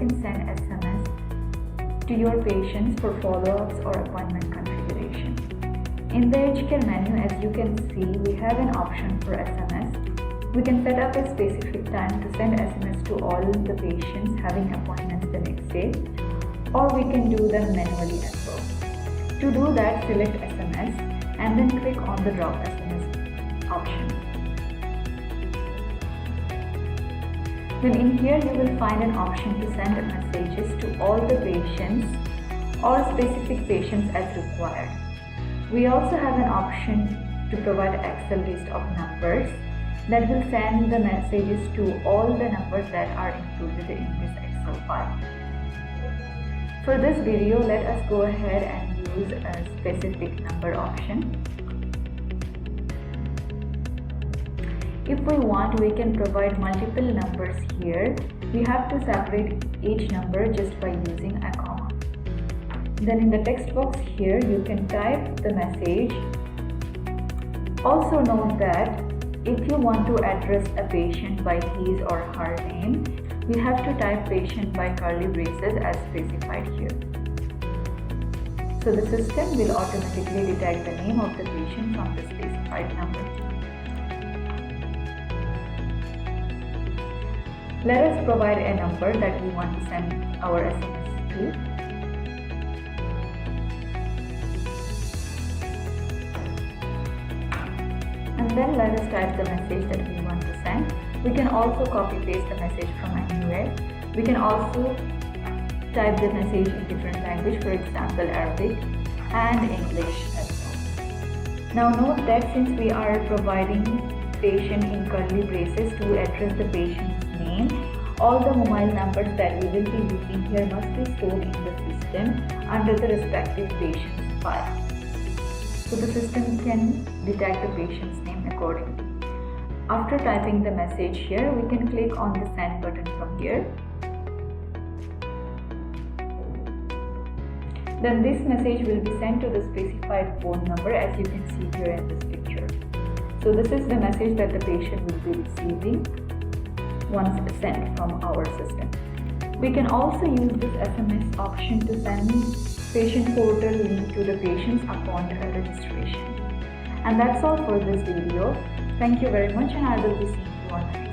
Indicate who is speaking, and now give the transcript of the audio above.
Speaker 1: can send SMS to your patients for follow-ups or appointment configuration. In the Hcare menu, as you can see, we have an option for SMS. We can set up a specific time to send SMS to all the patients having appointments the next day, or we can do them manually as well. To do that, select SMS and then click on the drop SMS option. Then in here you will find an option to send messages to all the patients or specific patients as required. We also have an option to provide an Excel list of numbers that will send the messages to all the numbers that are included in this Excel file. For this video, let us go ahead and use a specific number option. If we want, we can provide multiple numbers here. We have to separate each number just by using a comma. Then in the text box here, you can type the message. Also note that if you want to address a patient by his or her name, we have to type patient by curly braces as specified here. So the system will automatically detect the name of the patient from the specified number. Let us provide a number that we want to send our SMS to. And then let us type the message that we want to send. We can also copy paste the message from anywhere. We can also type the message in different language, for example Arabic and English as well. Now note that since we are providing patient in curly braces to address the patient's name, all the mobile numbers that we will be using here must be stored in the system under the respective patient's file. So the system can detect the patient's name accordingly. After typing the message here, we can click on the send button from here. Then this message will be sent to the specified phone number, as you can see here in this picture. So this is the message that the patient will be receiving once sent from our system. We can also use this SMS option to send patient portal link to the patient's appointment registration. And that's all for this video. Thank you very much, and I will be seeing you on the next.